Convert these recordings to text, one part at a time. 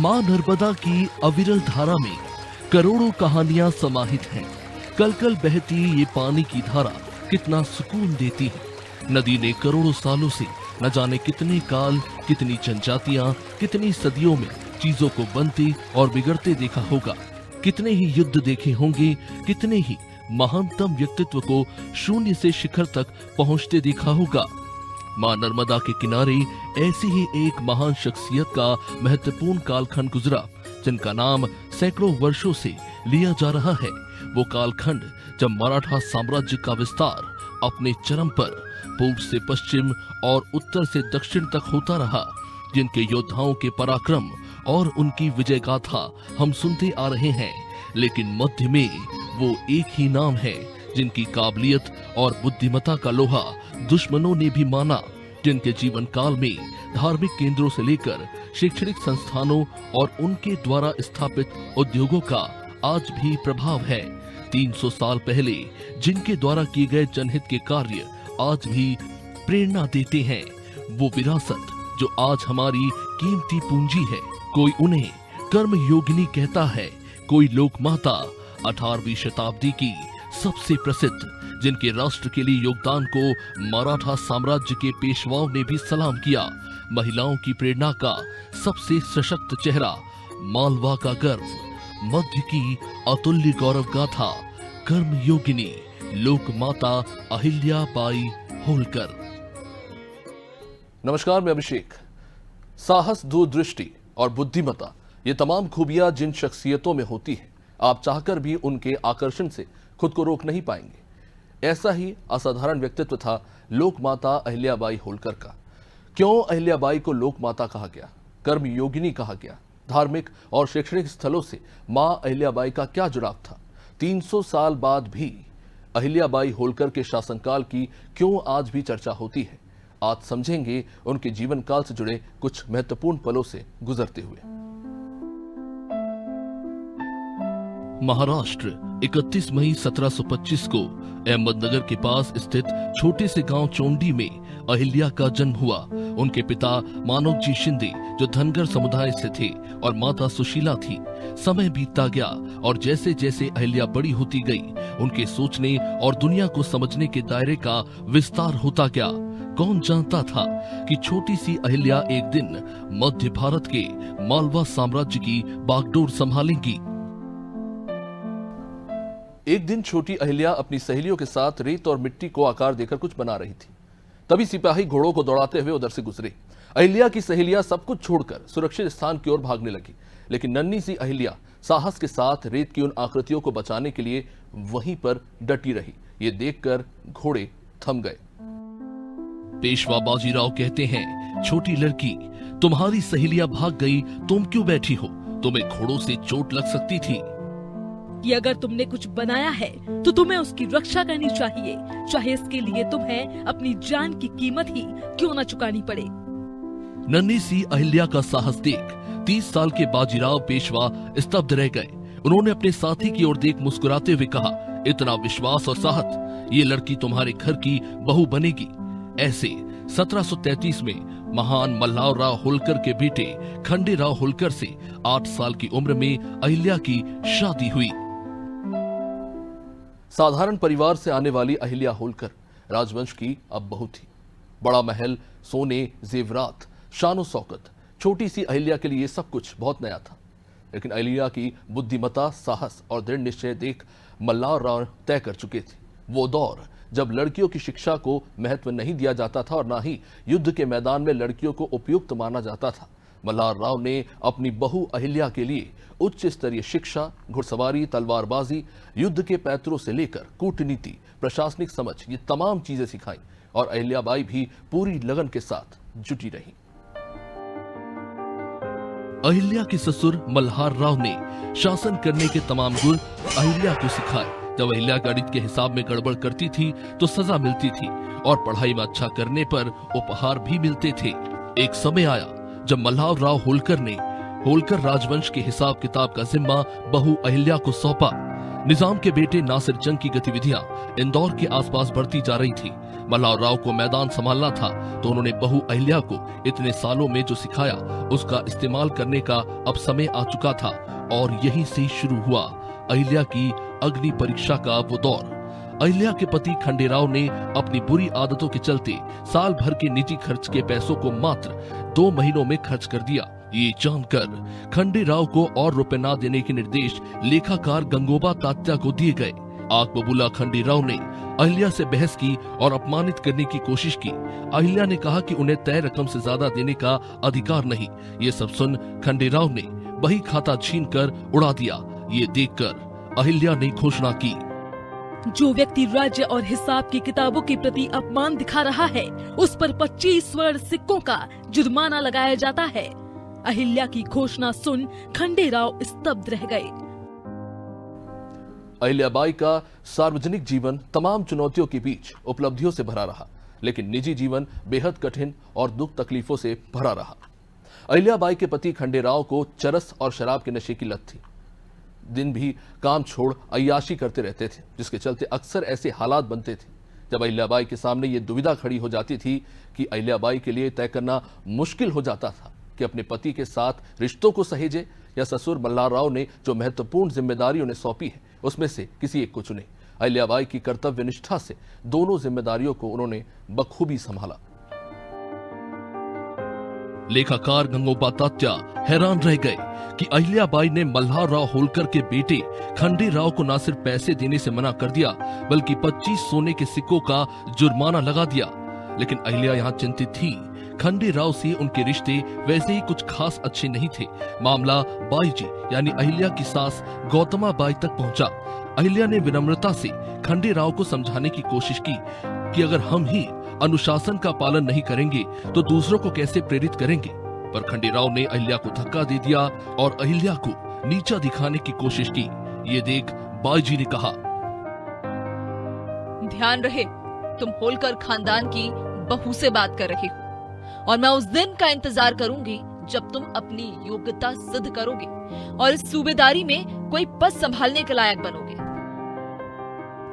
मां नर्मदा की अविरल धारा में करोड़ों कहानियां समाहित हैं। कल कल बहती ये पानी की धारा कितना सुकून देती है। नदी ने करोड़ों सालों से न जाने कितने काल, कितनी जनजातियां, कितनी सदियों में चीजों को बनते और बिगड़ते देखा होगा। कितने ही युद्ध देखे होंगे, कितने ही महानतम व्यक्तित्व को शून्य से शिखर तक पहुंचते देखा होगा। मां नर्मदा के किनारे ऐसी ही एक महान शख्सियत का महत्वपूर्ण कालखंड गुजरा, जिनका नाम सैकड़ों वर्षों से लिया जा रहा है। वो कालखंड जब मराठा साम्राज्य का विस्तार अपने चरम पर पूर्व से पश्चिम और उत्तर से दक्षिण तक होता रहा, जिनके योद्धाओं के पराक्रम और उनकी विजय गाथा हम सुनते आ रहे हैं। लेकिन मध्य में वो एक ही नाम है जिनकी काबिलियत और बुद्धिमत्ता का लोहा दुश्मनों ने भी माना, जिनके जीवन काल में धार्मिक केंद्रों से लेकर शैक्षणिक संस्थानों और उनके द्वारा स्थापित उद्योगों का आज भी प्रभाव है। 300 साल पहले जिनके द्वारा किए गए जनहित के कार्य आज भी प्रेरणा देते हैं। वो विरासत जो आज हमारी कीमती पूंजी है। कोई उन्हें कर्म योगिनी कहता है, कोई लोक माता। 18वीं शताब्दी की सबसे प्रसिद्ध, जिनके राष्ट्र के लिए योगदान को मराठा साम्राज्य के पेशवाओं ने भी सलाम किया। महिलाओं की प्रेरणा का सबसे सशक्त चेहरा, मालवा का गर्व, मध्य की अतुल्य गौरव गाथा, कर्म योगिनी लोक माता अहिल्या बाई होलकर। नमस्कार, मैं अभिषेक। साहस, दूरदृष्टि और बुद्धिमत्ता, ये तमाम खूबियां जिन शख्सियतों में होती हैं, आप चाहकर भी उनके आकर्षण से खुद को रोक नहीं पाएंगे। ऐसा ही असाधारण व्यक्तित्व था लोकमाता अहिल्याबाई होलकर का। क्यों अहिल्याबाई को लोकमाता कहा गया, कर्म योगिनी कहा गया? धार्मिक और शैक्षणिक स्थलों से मां अहिल्याबाई का क्या जुड़ाव था? 300 साल बाद भी अहिल्याबाई होलकर के शासनकाल की क्यों आज भी चर्चा होती है? आज समझेंगे उनके जीवन काल से जुड़े कुछ महत्वपूर्ण पलों से गुजरते हुए। महाराष्ट्र 31 मई 1725 को अहमदनगर के पास स्थित छोटे से गांव चोंडी में अहिल्या का जन्म हुआ। उनके पिता मानवजी शिंदे जो धनगर समुदाय से थे और माता सुशीला थी। समय बीतता गया और जैसे जैसे अहिल्या बड़ी होती गई, उनके सोचने और दुनिया को समझने के दायरे का विस्तार होता गया। कौन जानता था कि छोटी सी अहिल्या एक दिन मध्य भारत के मालवा साम्राज्य की बागडोर संभालेंगी। एक दिन छोटी अहिल्या अपनी सहेलियों के साथ रेत और मिट्टी को आकार देकर कुछ बना रही थी। तभी सिपाही घोड़ों को दौड़ाते हुए उधर से गुजरे। अहिल्या की सहेलियां सब कुछ छोड़कर सुरक्षित स्थान की ओर भागने लगी, लेकिन नन्ही सी अहिल्या साहस के साथ रेत की उन आकृतियों को बचाने के लिए वहीं पर डटी रही। ये देखकर घोड़े थम गए। पेशवा बाजीराव कहते हैं, छोटी लड़की, तुम्हारी सहेलियां भाग गई, तुम क्यों बैठी हो? तुम्हें घोड़ों से चोट लग सकती थी। कि अगर तुमने कुछ बनाया है तो तुम्हें उसकी रक्षा करनी चाहिए, चाहे इसके लिए तुम्हें अपनी जान की कीमत ही क्यों न चुकानी पड़े। नन्ही सी अहिल्या का साहस देख 30 साल के बाजीराव पेशवा स्तब्ध रह गए। उन्होंने अपने साथी की ओर देख मुस्कुराते हुए कहा, इतना विश्वास और साहस, ये लड़की तुम्हारे घर की बहू बनेगी। ऐसे 1733 में महान मल्हारराव होलकर के बेटे खंडेराव होलकर से 8 साल की उम्र में अहिल्या की शादी हुई। साधारण परिवार से आने वाली अहिल्या होलकर राजवंश की अब बहू थी। बड़ा महल, सोने, जेवरात, शानो शौकत, छोटी सी अहिल्या के लिए सब कुछ बहुत नया था। लेकिन अहिल्या की बुद्धिमत्ता, साहस और दृढ़ निश्चय देख मल्हारराव तय कर चुके थे। वो दौर जब लड़कियों की शिक्षा को महत्व नहीं दिया जाता था और ना ही युद्ध के मैदान में लड़कियों को उपयुक्त माना जाता था। मल्हारराव ने अपनी बहू अहिल्या के लिए उच्च स्तरीय शिक्षा, घुड़सवारी, तलवारबाजी, युद्ध के पैतरों से लेकर कूटनीति, प्रशासनिक समझ, ये तमाम चीजें सिखाई और अहिल्याबाई भी पूरी लगन के साथ जुटी रही। अहिल्या के ससुर मल्हारराव ने शासन करने के तमाम गुण अहिल्या को सिखाए। जब अहिल्या गणित के हिसाब में गड़बड़ करती थी तो सजा मिलती थी और पढ़ाई में अच्छा करने पर उपहार भी मिलते थे। एक समय आया जब मल्हारराव होलकर ने होलकर राजवंश के हिसाब किताब का जिम्मा बहू अहिल्या को सौंपा। निजाम के बेटे नासिर जंग की गतिविधियां इंदौर के आसपास बढ़ती जा रही थी। मल्हार को मैदान संभालना था तो उन्होंने बहू अहिल्या को इतने सालों में जो सिखाया उसका इस्तेमाल करने का अब समय आ चुका था। और यहीं से शुरू हुआ अहिल्या की अग्नि परीक्षा का वो दौर। अहिल्या के पति खंडेराव ने अपनी बुरी आदतों के चलते साल भर के निजी खर्च के पैसों को मात्र 2 महीनों में खर्च कर दिया। ये जानकर खंडेराव को और रुपए न देने के निर्देश लेखाकार गंगोबा तात्या को दिए गए। आग बबूला खंडेराव ने अहिल्या से बहस की और अपमानित करने की कोशिश की। अहिल्या ने कहा कि उन्हें तय रकम से ज्यादा देने का अधिकार नहीं। ये सब सुन खंडेराव ने बही खाता छीनकर उड़ा दिया। ये देखकर अहिल्या ने घोषणा की, जो व्यक्ति राज्य और हिसाब की किताबों के प्रति अपमान दिखा रहा है उस पर 25 स्वर्ण सिक्कों का जुर्माना लगाया जाता है। अहिल्या की घोषणा सुन खंडेराव स्तब्ध रह गए। अहिल्याबाई का सार्वजनिक जीवन तमाम चुनौतियों के बीच उपलब्धियों से भरा रहा, लेकिन निजी जीवन बेहद कठिन और दुख तकलीफों से भरा रहा। अहिल्याबाई के पति खंडेराव को चरस और शराब के नशे की लत थी। दिन भी काम छोड़ अय्याशी करते रहते थे, जिसके चलते अक्सर ऐसे हालात बनते थे जब अहिल्याबाई के सामने ये दुविधा खड़ी हो जाती थी कि अहिल्याबाई के लिए तय करना मुश्किल हो जाता था कि अपने पति के साथ रिश्तों को सहेजे या ससुर मल्हार ने जो महत्वपूर्ण जिम्मेदारी उन्हें सौंपी है उसमें से किसी एक को चुने। अहिल्याबाई की कर्तव्य निष्ठा से दोनों जिम्मेदारियों को उन्होंने बखूबी संभाला। लेखाकार गंगोबा तात्या हैरान रह गए कि अहिल्याबाई ने मल्हार राव होलकर के बेटे खंडेराव को न सिर्फ पैसे देने से मना कर दिया बल्कि 25 सोने के सिक्कों का जुर्माना लगा दिया। लेकिन अहिल्या यहाँ चिंतित थी। खंडेराव से उनके रिश्ते वैसे ही कुछ खास अच्छे नहीं थे। मामला बाईजी यानी अहिल्या की सास गौतमा बाई तक पहुंचा। अहिल्या ने विनम्रता से खंडेराव को समझाने की कोशिश की कि अगर हम ही अनुशासन का पालन नहीं करेंगे तो दूसरों को कैसे प्रेरित करेंगे, पर खंडेराव ने अहिल्या को धक्का दे दिया और अहिल्या को नीचा दिखाने की कोशिश की। ये देख बाईजी ने कहा, ध्यान रहे तुम होलकर खानदान की बहू से बात कर रहे हो और मैं उस दिन का इंतजार करूंगी जब तुम अपनी योग्यता सिद्ध करोगे और इस सूबेदारी में कोई पद संभालने के लायक बनोगे।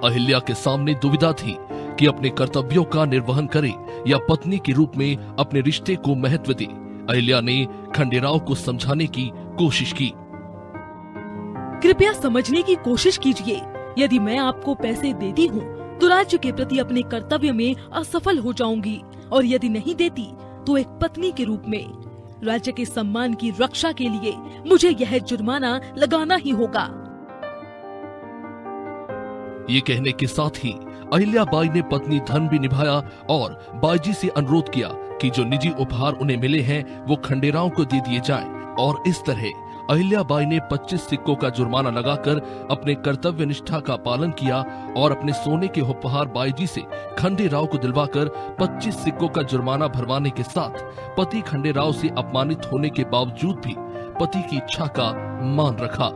अहिल्या के सामने दुविधा थी कि अपने कर्तव्यों का निर्वहन करे या पत्नी के रूप में अपने रिश्ते को महत्व दे। अहिल्या ने खंडेराव को समझाने की कोशिश की। कृपया समझने की कोशिश कीजिए। यदि मैं आपको पैसे देती हूँ तो राज्य के प्रति अपने कर्तव्य में असफल हो जाऊंगी और यदि नहीं देती तो एक पत्नी के रूप में राज्य के सम्मान की रक्षा के लिए मुझे यह जुर्माना लगाना ही होगा। ये कहने के साथ ही अहिल्याबाई ने पत्नी धर्म भी निभाया और बाईजी से अनुरोध किया कि जो निजी उपहार उन्हें मिले हैं वो खंडेराव को दे दिए जाएं। और इस तरह अहिल्याबाई ने 25 सिक्कों का जुर्माना लगाकर अपने कर्तव्य निष्ठा का पालन किया और अपने सोने के उपहार बाईजी से खंडेराव को दिलवाकर 25 सिक्कों का जुर्माना भरवाने के साथ पति खंडेराव से अपमानित होने के बावजूद भी पति की इच्छा का मान रखा।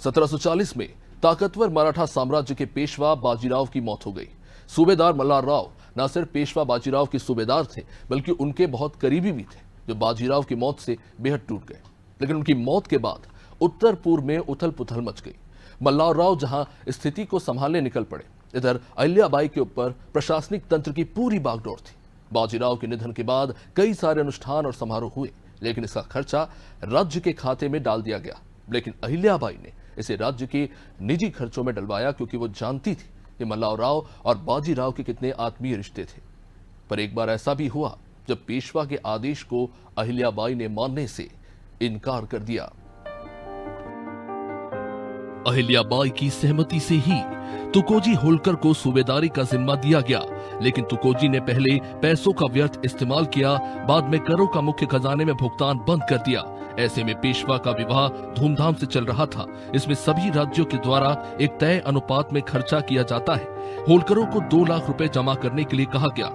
1740 में ताकतवर मराठा साम्राज्य के पेशवा बाजीराव की मौत हो गई। सूबेदार मल्हार राव न सिर्फ पेशवा बाजीराव के सूबेदार थे बल्कि उनके बहुत करीबी भी थे, जो बाजीराव की मौत से बेहद टूट गए। लेकिन उनकी मौत के बाद उत्तर पूर्व में उथल पुथल मच गई। मल्हार राव जहां स्थिति को संभालने निकल पड़े, इधर अहिल्याबाई के ऊपर प्रशासनिक तंत्र की पूरी बागडोर थी। बाजीराव के निधन के बाद कई सारे अनुष्ठान और समारोह हुए, लेकिन इसका खर्चा राज्य के खाते में डाल दिया गया। लेकिन अहिल्याबाई ने इसे राज्य के निजी खर्चों में डलवाया, क्योंकि वो जानती थी कि मल्हार राव और बाजीराव के कितने आत्मीय रिश्ते थे। पर एक बार ऐसा भी हुआ जब पेशवा के आदेश को अहिल्याबाई ने मानने से इनकार कर दिया। अहिल्याबाई की सहमति से ही तुकोजी होलकर को सूबेदारी का जिम्मा दिया गया, लेकिन तुकोजी ने पहले पैसों का व्यर्थ इस्तेमाल किया, बाद में करों का मुख्य खजाने में भुगतान बंद कर दिया। ऐसे में पेशवा का विवाह धूमधाम से चल रहा था। इसमें सभी राज्यों के द्वारा एक तय अनुपात में खर्चा किया जाता है। होलकरों को 2 लाख रुपए जमा करने के लिए कहा गया।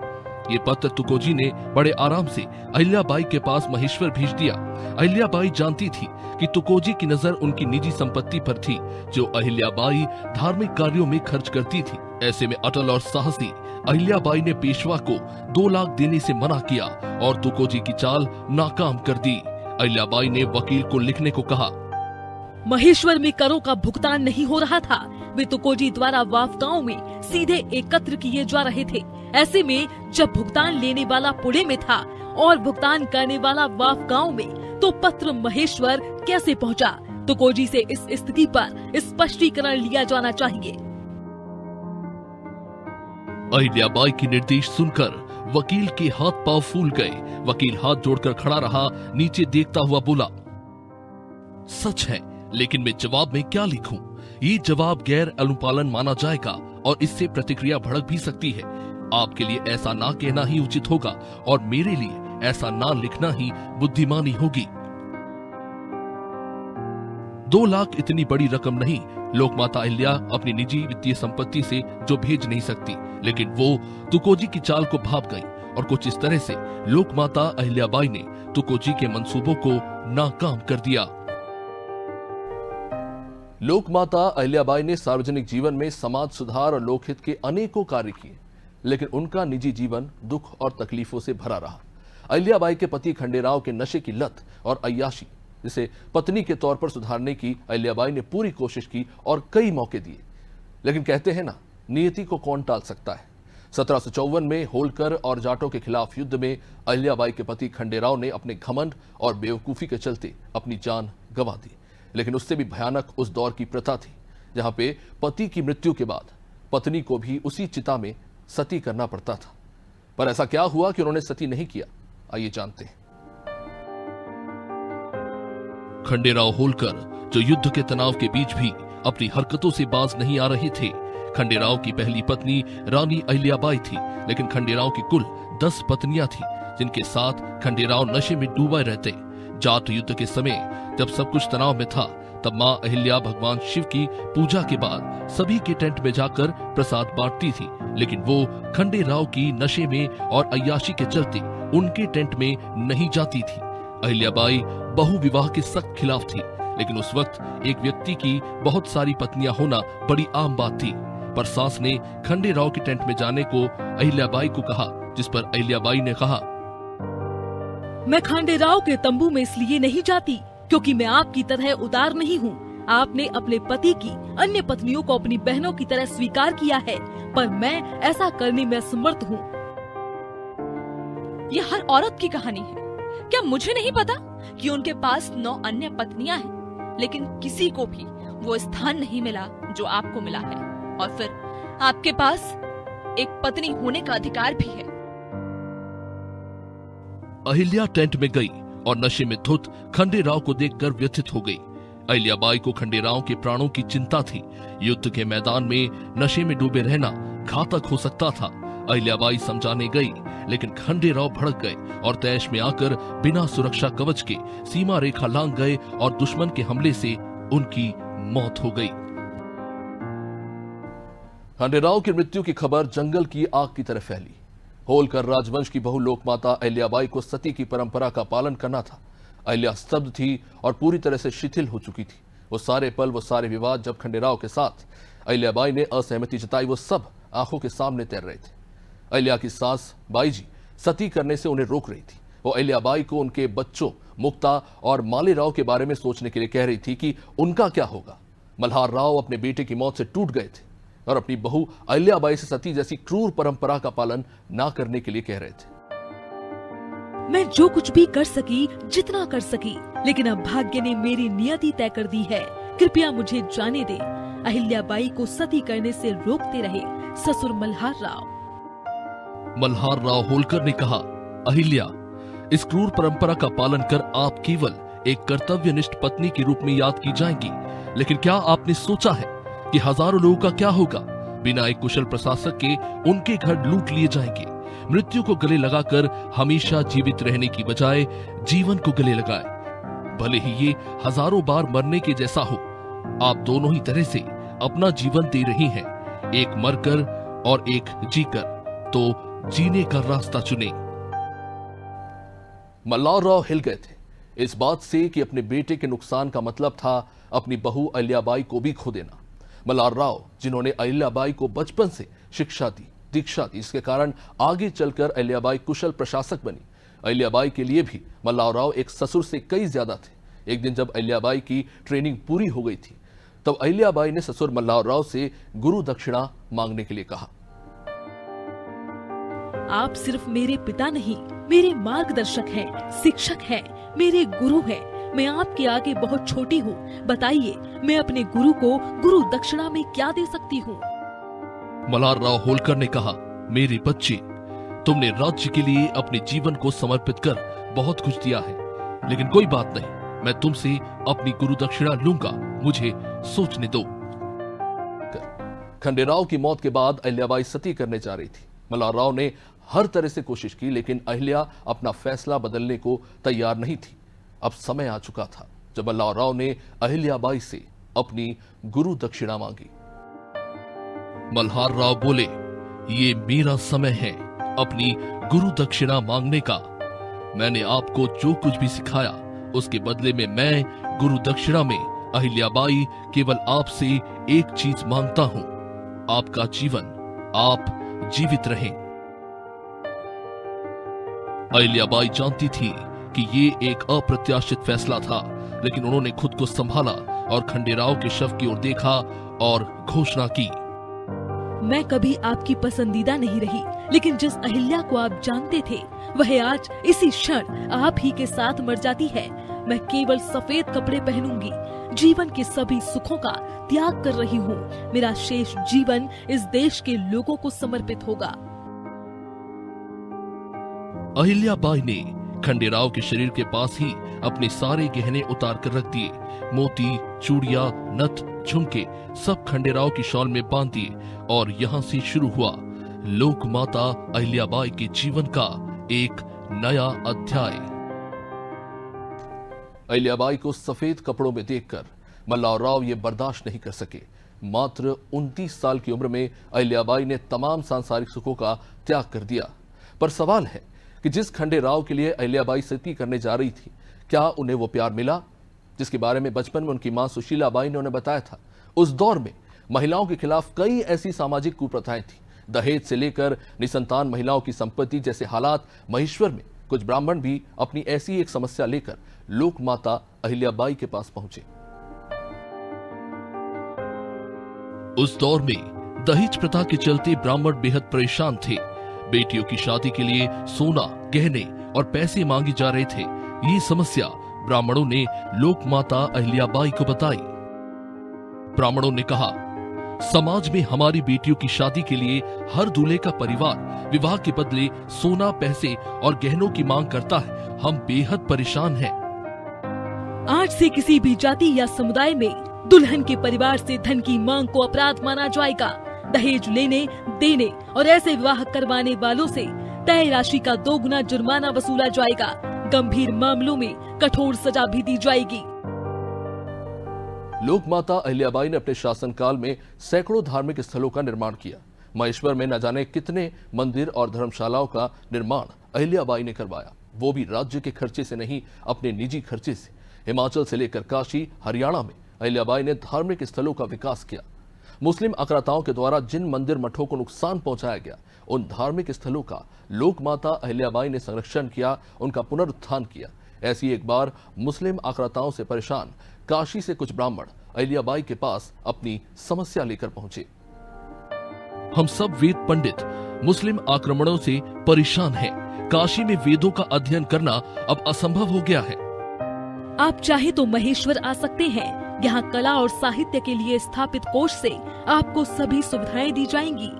ये पत्र तुकोजी ने बड़े आराम से अहिल्याबाई के पास महेश्वर भेज दिया। अहिल्याबाई जानती थी कि तुकोजी की नजर उनकी निजी संपत्ति पर थी, जो अहिल्याबाई धार्मिक कार्यों में खर्च करती थी। ऐसे में अटल और साहसी अहिल्याबाई ने पेशवा को 2 लाख देने से मना किया और तुकोजी की चाल नाकाम कर दी। अहिल्याबाई ने वकील को लिखने को कहा, महेश्वर में करों का भुगतान नहीं हो रहा था, वे तुकोजी द्वारा वाफकाओं में सीधे एकत्र किए जा रहे थे। ऐसे में जब भुगतान लेने वाला पुणे में था और भुगतान करने वाला वाफकाओं में, तो पत्र महेश्वर कैसे पहुंचा? तुकोजी से इस स्थिति पर स्पष्टीकरण लिया जाना चाहिए। अहिल्याबाई के निर्देश सुनकर वकील के हाथ पांव फूल गए। वकील हाथ जोड़कर खड़ा रहा, नीचे देखता हुआ बोला, सच है, लेकिन मैं जवाब में क्या लिखूं? ये जवाब गैर अनुपालन माना जाएगा और इससे प्रतिक्रिया भड़क भी सकती है। आपके लिए ऐसा ना कहना ही उचित होगा और मेरे लिए ऐसा ना लिखना ही बुद्धिमानी होगी। 2 लाख इतनी बड़ी रकम नहीं। लोकमाता अहिल्या अपनी निजी वित्तीय संपत्ति से जो भेज नहीं सकती, लेकिन वो तुकोजी की चाल को भाप गई और कुछ इस तरह से लोकमाता अहिल्याबाई ने तुकोजी के मंसूबों को नाकाम कर दिया। लोकमाता अहिल्याबाई ने सार्वजनिक जीवन में समाज सुधार और लोकहित के अनेकों कार्य किए, लेकिन उनका निजी जीवन दुख और तकलीफों से भरा रहा। अहिल्याबाई के पति खंडेराव के नशे की लत और अय्याशी, जिसे पत्नी के तौर पर सुधारने की अहिल्याबाई ने पूरी कोशिश की और कई मौके दिए, लेकिन कहते हैं ना, नियति को कौन टाल सकता है। 1754 में होलकर और जाटों के खिलाफ युद्ध में अहिल्याबाई के पति खंडेराव ने अपने घमंड और बेवकूफी के चलते अपनी जान गंवा दी। लेकिन उससे भी भयानक उस दौर की प्रथा थी, जहां पे पति की मृत्यु के बाद पत्नी को भी उसी चिता में सती करना पड़ता था। पर ऐसा क्या हुआ कि उन्होंने सती नहीं किया? आइए जानते हैं। खंडेराव होलकर, जो युद्ध के तनाव के बीच भी अपनी हरकतों से बाज नहीं आ रहे थे। खंडेराव की पहली पत्नी रानी अहिल्याबाई थी, लेकिन खंडेराव की कुल 10 पत्नियां थी, जिनके साथ खंडेराव नशे में डूबे रहते। जाट युद्ध के समय जब सब कुछ तनाव में था, तब मां अहिल्या भगवान शिव की पूजा के बाद सभी के टेंट में जाकर प्रसाद बांटती थी, लेकिन वो खंडेराव की नशे में और अय्याशी के चलते उनके टेंट में नहीं जाती थी। अहिल्याबाई बहुविवाह के सख्त खिलाफ थी, लेकिन उस वक्त एक व्यक्ति की बहुत सारी पत्नियां होना बड़ी आम बात थी। पर सास ने खंडेराव के टेंट में जाने को अहिल्याबाई को कहा, जिस पर अहिल्याबाई ने कहा, मैं खंडेराव के तंबू में इसलिए नहीं जाती क्योंकि मैं आपकी तरह उदार नहीं हूँ। आपने अपने पति की अन्य पत्नियों को अपनी बहनों की तरह स्वीकार किया है, पर मैं ऐसा करने में असमर्थ हूँ। यह हर औरत की कहानी है। क्या मुझे नहीं पता कि उनके पास 9 अन्य पत्नियां हैं, लेकिन किसी को भी वो स्थान नहीं मिला जो आपको मिला है, और फिर आपके पास एक पत्नी होने का अधिकार भी है। अहिल्या टेंट में गई और नशे में धुत खंडेराव को देखकर व्यथित हो गई। अहिल्याबाई को खंडेराव के प्राणों की चिंता थी। युद्ध के मैदान में नशे में डूबे रहना घातक हो सकता था। अहिल्याबाई समझाने गई, लेकिन खंडेराव भड़क गए और तैश में आकर बिना सुरक्षा कवच के सीमा रेखा लांघ गए और दुश्मन के हमले से उनकी मौत हो गई। खंडेराव की मृत्यु की खबर जंगल की आग की तरह फैली। होलकर राजवंश की बहु लोकमाता अहिल्याबाई को सती की परंपरा का पालन करना था। अहिल्या स्तब्ध थी और पूरी तरह से शिथिल हो चुकी थी। वो सारे पल, वो सारे विवाद जब खंडेराव के साथ अहिल्याबाई ने असहमति जताई, वो सब आंखों के सामने तैर रहे थे। अहिल्या की सास बाईजी सती करने से उन्हें रोक रही थी। वो अहिल्याबाई को उनके बच्चों मुक्ता और मालेराव के बारे में सोचने के लिए कह रही थी कि उनका क्या होगा। मल्हार राव अपने बेटे की मौत से टूट गए थे और अपनी बहू अहिल्याबाई से सती जैसी क्रूर परंपरा का पालन ना करने के लिए कह रहे थे। मैं जो कुछ भी कर सकी, जितना कर सकी, लेकिन अब भाग्य ने मेरी नियति तय कर दी है। कृपया मुझे जाने दे। अहिल्याबाई को सती करने से रोकते रहे ससुर मल्हार राव। मल्हार राव होलकर ने कहा, अहिल्या, इस क्रूर परंपरा का पालन कर आप केवल एक कर्तव्यनिष्ठ पत्नी के रूप में याद की जाएंगी, लेकिन क्या आपने सोचा है कि हजारों लोगों का क्या होगा? बिना एक कुशल प्रशासक के उनके घर लूट लिए जाएंगे। मृत्यु को गले लगाकर हमेशा जीवित रहने की बजाय जीवन को गले लगाए। भले ही ये हजारों बार मरने के जैसा हो, आप दोनों ही तरह से अपना जीवन दे रही हैं, एक मरकर और एक जीकर, तो जीने का रास्ता चुने। मल्हार राव हिल गए थे इस बात से कि अपने बेटे के नुकसान का मतलब था अपनी बहू अहिल्याबाई को भी खो देना। मल्हार राव, जिन्होंने अहिल्याबाई को बचपन से शिक्षा दी, दीक्षा दी, इसके कारण आगे चलकर अहिल्याबाई कुशल प्रशासक बनी। अहिल्याबाई के लिए भी मल्हार राव एक ससुर से कई ज्यादा थे। एक दिन जब अहिल्याबाई की ट्रेनिंग पूरी हो गई थी, तब अहिल्याबाई ने ससुर मल्हारराव से गुरु दक्षिणा मांगने के लिए कहा। आप सिर्फ मेरे पिता नहीं, मेरे मार्गदर्शक हैं, शिक्षक हैं, मेरे गुरु हैं। मैं आपके आगे बहुत छोटी हूँ। बताइए, मैं अपने गुरु को गुरु दक्षिणा में क्या दे सकती हूँ? मल्हारराव होलकर ने कहा, मेरे बच्चे, तुमने राज्य के लिए अपने जीवन को समर्पित कर बहुत कुछ दिया है, लेकिन कोई बात नहीं, मैं तुमसे अपनी गुरु दक्षिणा लूंगा, मुझे सोचने दो। खंडेराव की मौत के बाद अहिल्याबाई सती करने जा रही थी। मल्हारराव ने हर तरह से कोशिश की, लेकिन अहिल्या अपना फैसला बदलने को तैयार नहीं थी। अब समय आ चुका था जब मल्हारराव ने अहिल्याबाई से अपनी गुरु दक्षिणा मांगी। मल्हारराव बोले, ये मेरा समय है अपनी गुरु दक्षिणा मांगने का। मैंने आपको जो कुछ भी सिखाया, उसके बदले में मैं गुरु दक्षिणा में अहिल्याबाई केवल आपसे एक चीज मांगता हूं, आपका जीवन, आप जीवित रहें। अहिल्याबाई जानती थी कि ये एक अप्रत्याशित फैसला था, लेकिन उन्होंने खुद को संभाला और खंडेराव के शव की ओर देखा और घोषणा की, मैं कभी आपकी पसंदीदा नहीं रही, लेकिन जिस अहिल्या को आप जानते थे, वह आज इसी क्षण आप ही के साथ मर जाती है। मैं केवल सफेद कपड़े पहनूंगी, जीवन के सभी सुखों का त्याग कर रही हूँ। मेरा शेष जीवन इस देश के लोगों को समर्पित होगा। अहिल्याबाई ने खंडेराव के शरीर के पास ही अपने सारे गहने उतार कर रख दिए। मोती, चूड़ियां, नथ, झुमके सब खंडेराव की शॉल में बांध दिए और यहाँ से शुरू हुआ लोक माता अहिल्याबाई के जीवन का एक नया अध्याय। अहिल्याबाई को सफेद कपड़ों में देखकर मल्हारराव ये बर्दाश्त नहीं कर सके। मात्र 29 साल की उम्र में अहिल्याबाई ने तमाम सांसारिक सुखों का त्याग कर दिया। पर सवाल है कि जिस खंडेराव के लिए अहिल्याबाई सती करने जा रही थी, क्या उन्हें वो प्यार मिला जिसके बारे में बचपन में उनकी मां सुशीलाबाई ने उन्हें बताया था? उस दौर में महिलाओं के खिलाफ कई ऐसी सामाजिक कुप्रथाएं थी। दहेज से लेकर निसंतान महिलाओं की संपत्ति जैसे हालात। महेश्वर में कुछ ब्राह्मण भी अपनी ऐसी एक समस्या लेकर लोक माता अहिल्याबाई के पास पहुंचे। उस दौर में दहेज प्रथा के चलते ब्राह्मण बेहद परेशान थे। बेटियों की शादी के लिए सोना, गहने और पैसे मांगे जा रहे थे। ये समस्या ब्राह्मणों ने लोक माता अहिल्याबाई को बताई। ब्राह्मणों ने कहा, समाज में हमारी बेटियों की शादी के लिए हर दूल्हे का परिवार विवाह के बदले सोना, पैसे और गहनों की मांग करता है। हम बेहद परेशान हैं। आज से किसी भी जाति या समुदाय में दुल्हन के परिवार से धन की मांग को अपराध माना जाएगा। दहेज लेने, देने और ऐसे विवाह करवाने वालों से तय राशि का 2 गुना जुर्माना वसूला जाएगा। गंभीर मामलों में कठोर सजा भी दी जाएगी। लोक माता अहिल्याबाई ने अपने शासनकाल में सैकड़ों धार्मिक स्थलों का निर्माण किया। महेश्वर में न जाने कितने मंदिर और धर्मशालाओं का निर्माण अहिल्याबाई ने करवाया, वो भी राज्य के खर्चे से नहीं, अपने निजी खर्चे से। हिमाचल से लेकर काशी, हरियाणा में अहिल्याबाई ने धार्मिक स्थलों का विकास किया। मुस्लिम आक्राताओं के द्वारा जिन मंदिर मठों को नुकसान पहुंचाया गया, उन धार्मिक स्थलों का लोक माता अहिल्याबाई ने संरक्षण किया, उनका पुनरुत्थान किया। ऐसी एक बार मुस्लिम आक्राताओं से परेशान काशी से कुछ ब्राह्मण अहिल्याबाई के पास अपनी समस्या लेकर पहुंचे। हम सब वेद पंडित मुस्लिम आक्रमणों से परेशान हैं। काशी में वेदों का अध्ययन करना अब असंभव हो गया है। आप चाहे तो महेश्वर आ सकते हैं। यहाँ कला और साहित्य के लिए स्थापित कोष से आपको सभी सुविधाएं दी जाएंगी।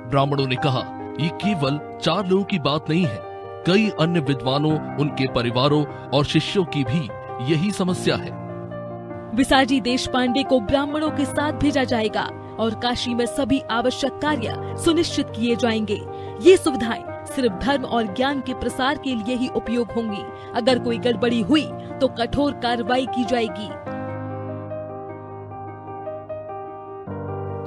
ब्राह्मणों ने कहा, ये केवल 4 लोगों की बात नहीं है। कई अन्य विद्वानों, उनके परिवारों और शिष्यों की भी यही समस्या है। विसाजी देशपांडे को ब्राह्मणों के साथ भेजा जाएगा और काशी में सभी आवश्यक कार्य सुनिश्चित किए जाएंगे। ये सुविधाएं सिर्फ धर्म और ज्ञान के प्रसार के लिए ही उपयोग होंगी। अगर कोई गड़बड़ी हुई तो कठोर कार्रवाई की जाएगी।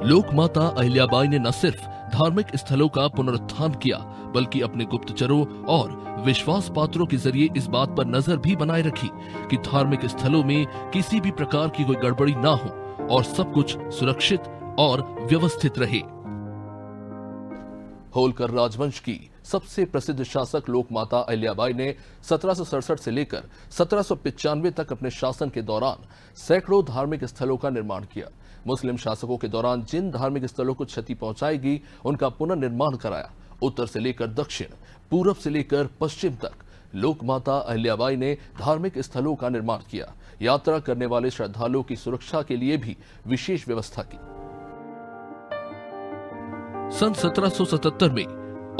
लोक माता अहिल्याबाई ने न सिर्फ धार्मिक स्थलों का पुनरुत्थान किया, बल्कि अपने गुप्तचरों और विश्वास पात्रों के जरिए इस बात पर नजर भी बनाए रखी कि धार्मिक स्थलों में किसी भी प्रकार की कोई गड़बड़ी ना हो और सब कुछ सुरक्षित और व्यवस्थित रहे। होलकर राजवंश की सबसे प्रसिद्ध शासक लोकमाता अहिल्याबाई ने 1767 से लेकर 1795 तक अपने शासन के दौरान सैकड़ों धार्मिक स्थलों का निर्माण किया। मुस्लिम शासकों के दौरान जिन धार्मिक स्थलों को क्षति पहुंचाएगी उनका पुनर्निर्माण कराया। उत्तर से लेकर दक्षिण, पूरब से लेकर पश्चिम तक लोकमाता अहिल्याबाई ने धार्मिक स्थलों का निर्माण किया। यात्रा करने वाले श्रद्धालुओं की सुरक्षा के लिए भी विशेष व्यवस्था की। सन 1777 में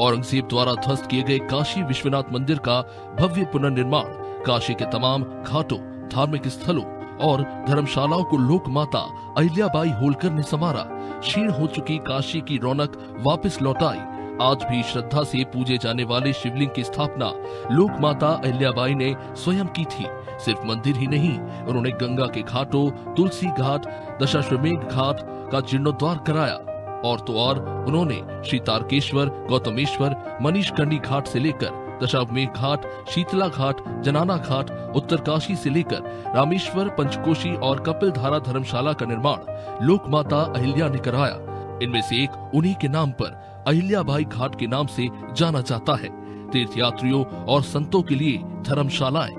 औरंगजेब द्वारा ध्वस्त किए गए काशी विश्वनाथ मंदिर का भव्य पुनर्निर्माण काशी के तमाम घाटों, धार्मिक स्थलों और धर्मशालाओं को लोकमाता अहिल्याबाई होलकर ने संवारा। क्षीण हो चुकी काशी की रौनक वापस लौटाई। आज भी श्रद्धा से पूजे जाने वाले शिवलिंग की स्थापना लोकमाता अहिल्याबाई ने स्वयं की थी। सिर्फ मंदिर ही नहीं, उन्होंने गंगा के घाटों, तुलसी घाट, दशाश्वमेध घाट का जीर्णोद्धार कराया। और तो और उन्होंने श्री तारकेश्वर, गौतमेश्वर, मनीषकर्णी घाट से लेकर दशाश्वमेध घाट, शीतला घाट, जनाना घाट, उत्तरकाशी से लेकर रामेश्वर, पंचकोशी और कपिलधारा धर्मशाला का निर्माण लोकमाता अहिल्या ने कराया। इनमें से एक उन्हीं के नाम पर अहिल्याबाई घाट के नाम से जाना जाता है। तीर्थयात्रियों और संतों के लिए धर्मशालाएं,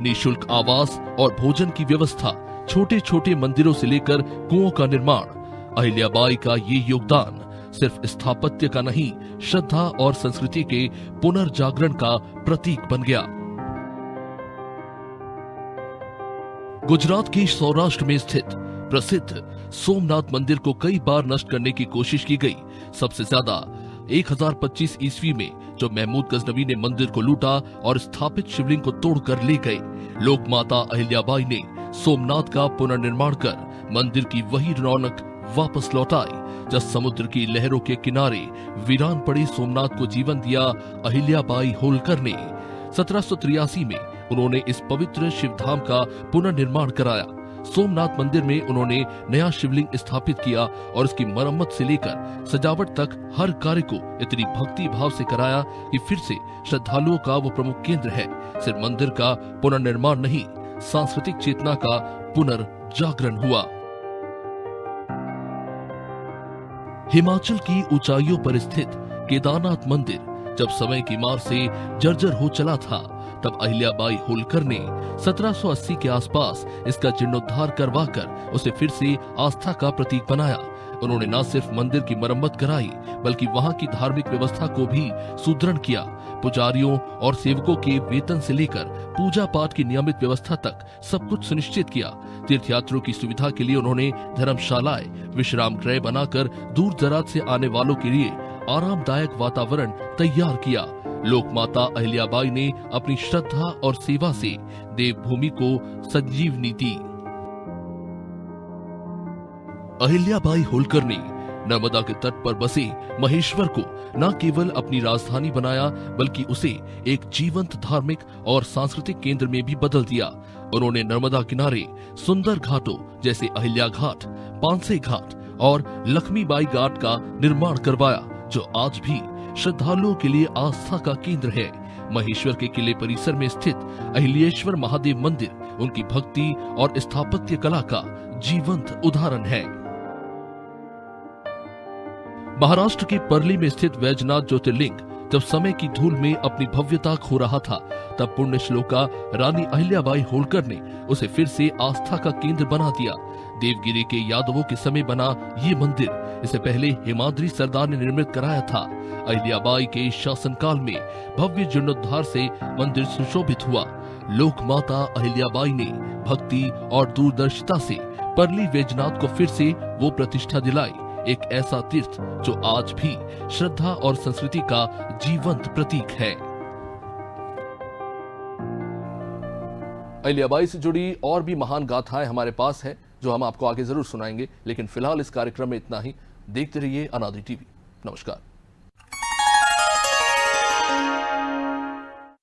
निःशुल्क आवास और भोजन की व्यवस्था, छोटे छोटे मंदिरों से लेकर कुओं का निर्माण। अहिल्याबाई का ये योगदान सिर्फ स्थापत्य का नहीं, श्रद्धा और संस्कृति के पुनर्जागरण का प्रतीक बन गया। गुजरात के सौराष्ट्र में स्थित प्रसिद्ध सोमनाथ मंदिर को कई बार नष्ट करने की कोशिश की गई। सबसे ज्यादा 1025 ईस्वी में जब महमूद गजनवी ने मंदिर को लूटा और स्थापित शिवलिंग को तोड़कर ले गए, लोकमाता अहिल्याबाई ने सोमनाथ का पुनर्निर्माण कर मंदिर की वही रौनक वापस लौटाई। जब समुद्र की लहरों के किनारे वीरान पड़े सोमनाथ को जीवन दिया अहिल्याबाई होलकर ने। 1783 में उन्होंने इस पवित्र शिवधाम का पुनर्निर्माण कराया। सोमनाथ मंदिर में उन्होंने नया शिवलिंग स्थापित किया और इसकी मरम्मत से लेकर सजावट तक हर कार्य को इतनी भक्ति भाव से कराया कि फिर से श्रद्धालुओं का वो प्रमुख केंद्र है। सिर्फ मंदिर का पुनर्निर्माण नहीं, सांस्कृतिक चेतना का पुनर्जागरण हुआ। हिमाचल की ऊंचाइयों पर स्थित केदारनाथ मंदिर जब समय की मार से जर्जर हो चला था, तब अहिल्याबाई होलकर ने 1780 के आसपास इसका जीर्णोद्धार करवाकर उसे फिर से आस्था का प्रतीक बनाया। उन्होंने न सिर्फ मंदिर की मरम्मत कराई, बल्कि वहां की धार्मिक व्यवस्था को भी सुदृढ़ किया। पुजारियों और सेवकों के वेतन से लेकर पूजा पाठ की नियमित व्यवस्था तक सब कुछ सुनिश्चित किया। तीर्थयात्रियों की सुविधा के लिए उन्होंने धर्मशालाएं, विश्राम गृह बनाकर दूर दराज से आने वालों के लिए आरामदायक वातावरण तैयार किया। लोकमाता अहिल्याबाई ने अपनी श्रद्धा और सेवा से देवभूमि को संजीवनी दी। अहिल्याबाई होलकर ने नर्मदा के तट पर बसे महेश्वर को न केवल अपनी राजधानी बनाया, बल्कि उसे एक जीवंत धार्मिक और सांस्कृतिक केंद्र में भी बदल दिया। उन्होंने नर्मदा किनारे सुंदर घाटों जैसे अहिल्या घाट, पांसे घाट और लक्ष्मीबाई घाट का निर्माण करवाया, जो आज भी श्रद्धालुओं के लिए आस्था का केंद्र है। महेश्वर के किले परिसर में स्थित अहिल्याश्वर महादेव मंदिर उनकी भक्ति और स्थापत्य कला का जीवंत उदाहरण है। महाराष्ट्र के परली में स्थित वैजनाथ ज्योतिर्लिंग जब समय की धूल में अपनी भव्यता खो रहा था, तब पुण्य श्लोका रानी अहिल्याबाई होलकर ने उसे फिर से आस्था का केंद्र बना दिया। देवगिरी के यादवों के समय बना ये मंदिर इसे पहले हेमाद्री सरदार ने निर्मित कराया था। अहिल्याबाई के शासनकाल में भव्य जीर्णोद्धार से मंदिर सुशोभित हुआ। लोकमाता अहिल्याबाई ने भक्ति और दूरदर्शिता से परली वैजनाथ को फिर से वो प्रतिष्ठा दिलाई, एक ऐसा तीर्थ जो आज भी श्रद्धा और संस्कृति का जीवंत प्रतीक है। अहिल्याबाई से जुड़ी और भी महान गाथाएं हमारे पास है, जो हम आपको आगे जरूर सुनाएंगे, लेकिन फिलहाल इस कार्यक्रम में इतना ही। देखते रहिए अनादि टीवी। नमस्कार।